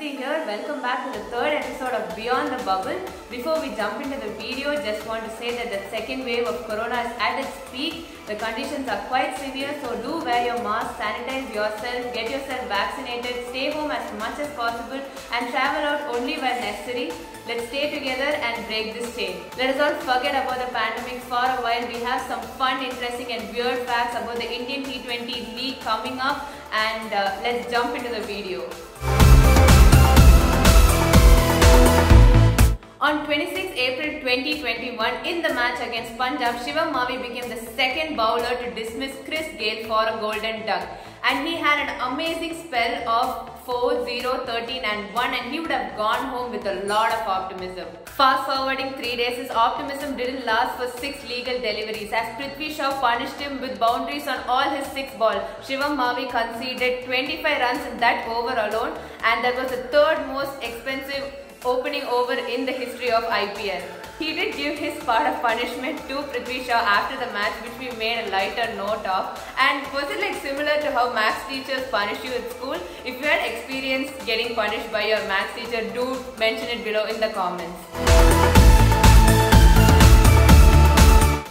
Aditi here. Welcome back to the third episode of Beyond the Bubble. Before we jump into the video, just want to say that the second wave of corona is at its peak. The conditions are quite severe, so do wear your mask, sanitize yourself, get yourself vaccinated, stay home as much as possible and travel out only when necessary. Let's stay together and break this chain. Let us all forget about the pandemic for a while. We have some fun, interesting and weird facts about the Indian T20 League coming up, and let's jump into the video. On 26 April 2021, in the match against Punjab, Shivam Mavi became the second bowler to dismiss Chris Gayle for a golden duck. And he had an amazing spell of 4, 0, 13 and 1, and he would have gone home with a lot of optimism. Fast forwarding 3 days, his optimism didn't last for 6 legal deliveries as Prithvi Shaw punished him with boundaries on all his 6 balls. Shivam Mavi conceded 25 runs in that over alone, and that was the third most expensive opening over in the history of IPL. He did give his part of punishment to Prithvi Shaw after the match, which we made a lighter note of. And was it like similar to how maths teachers punish you at school? If you had experience getting punished by your maths teacher, do mention it below in the comments.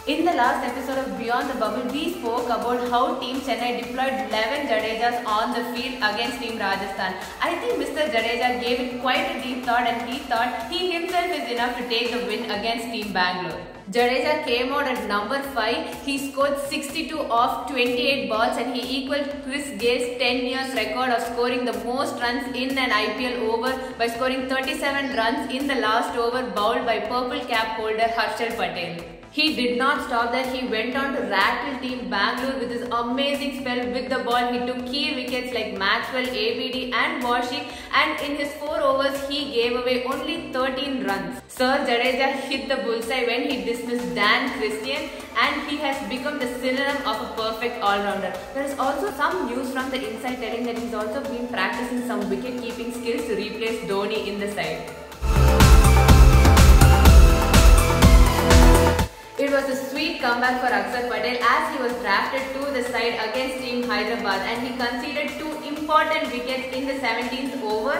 In the last episode of Beyond the Bubble, we spoke about how Team Chennai deployed 11 Jadejas on the field against Team Rajasthan. I think Mr. Jadeja gave it quite a deep thought, and he thought he himself is enough to take the win against Team Bangalore. Jadeja came out at number 5. He scored 62 off 28 balls, and he equaled Chris Gayle's 10 years record of scoring the most runs in an IPL over by scoring 37 runs in the last over bowled by purple cap holder Harshal Patel. He did not stop there. He went on to rattle Team Bangalore with his amazing spell with the ball. He took key wickets like Maxwell, ABD and Warshik, and in his 4 overs he gave away only 13 runs. Sir Jadeja hit the bullseye when he dismissed Dan Christian, and he has become the synonym of a perfect all-rounder. There is also some news from the inside telling that he's also been practicing some wicket-keeping skills to replace Dhoni in the side. It was a sweet comeback for Akshar Patel as he was drafted to the side against Team Hyderabad, and he conceded 2 important wickets in the 17th over,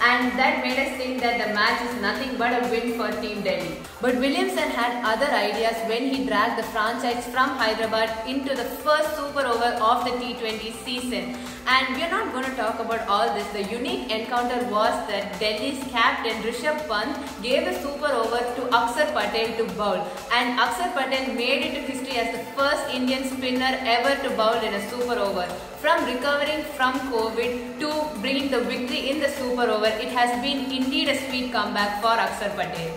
and that made us think that the match is nothing but a win for Team Delhi. But Williamson had other ideas when he dragged the franchise from Hyderabad into the first super over of the T20 season. And we are not going to talk about all this. The unique encounter was that Delhi's captain Rishabh Pant gave a super over to Akshar Patel to bowl, and Akshar Patel made it to history as the first Indian spinner ever to bowl in a super over. From recovering from COVID to bringing the victory in the super over, it has been indeed a sweet comeback for Akshar Patel.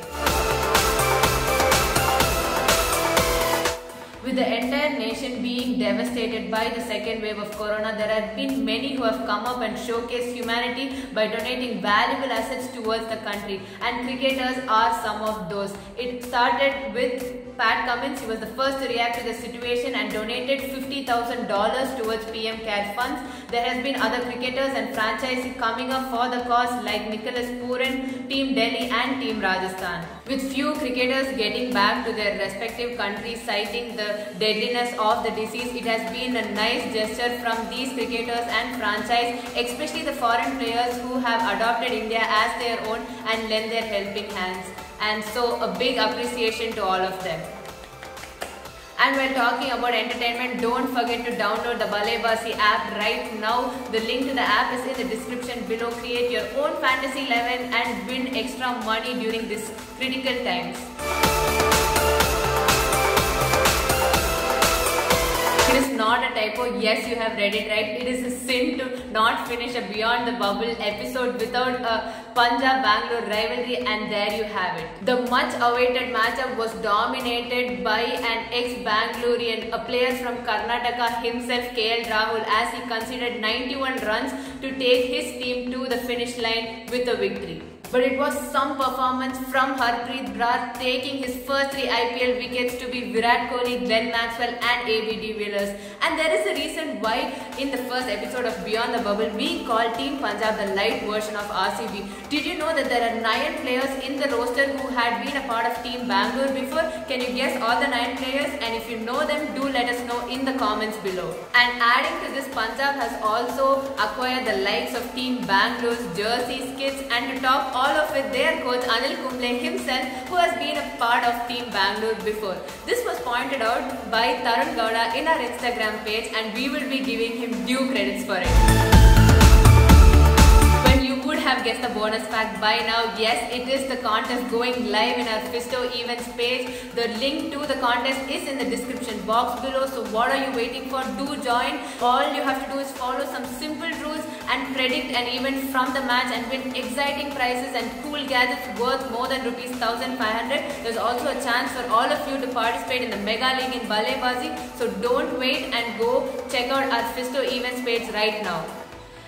With the entire nation being devastated by the second wave of corona, there have been many who have come up and showcased humanity by donating valuable assets towards the country, and cricketers are some of those. It started with Pat Cummins. He was the first to react to the situation and donated $50,000 towards PM CARE funds. There has been other cricketers and franchises coming up for the cause like Nicholas Pooran, Team Delhi and Team Rajasthan. With few cricketers getting back to their respective countries citing the deadliness of the disease, it has been a nice gesture from these cricketers and franchise, especially the foreign players who have adopted India as their own and lend their helping hands. And so a big appreciation to all of them. And while talking about entertainment, don't forget to download the Balebasi app right now. The link to the app is in the description below. Create your own Fantasy 11 and win extra money during these critical times. It is not a typo. Yes, you have read it right. It is a sin to not finish a Beyond the Bubble episode without a Punjab-Bangalore rivalry, and there you have it. The much-awaited matchup was dominated by an ex-Bangalorean, a player from Karnataka himself, KL Rahul, as he conceded 91 runs to take his team to the finish line with a victory. But it was some performance from Harpreet Brar taking his first 3 IPL wickets to be Virat Kohli, Glenn Maxwell and AB de Villiers. And there is a reason why in the first episode of Beyond the Bubble we call Team Punjab the light version of RCB. Did you know that there are 9 players in the roster who had been a part of Team Bangalore before? Can you guess all the 9 players? And if you know them, do let us know in the comments below. And adding to this, Punjab has also acquired the likes of Team Bangalore's jerseys, kits, and to top all of it, their coach Anil Kumble himself, who has been a part of Team Bangalore before. This was pointed out by Tarun Gowda in our Instagram page, and we will be giving him due credits for it. Would have guessed the bonus fact by now. Yes, it is the contest going live in our Fisto Events page. The link to the contest is in the description box below. So what are you waiting for? Do join. All you have to do is follow some simple rules and predict an event from the match and win exciting prizes and cool gadgets worth more than rupees 1,500. There's also a chance for all of you to participate in the Mega League in Ballebazzi. So don't wait and go check out our Fisto Events page right now.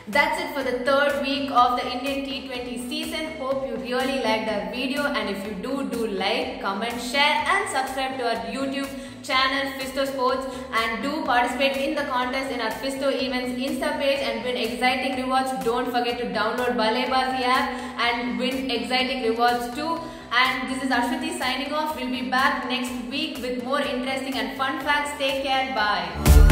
That's it for the 3rd week of the Indian T20 season. Hope you really liked our video, and if you do like, comment, share and subscribe to our YouTube channel Fisto Sports, and do participate in the contest in our Fisto Events Insta page and win exciting rewards. Don't forget to download Ballebazzi app and win exciting rewards too. And this is Ashwati signing off. We'll be back next week with more interesting and fun facts. Take care. Bye.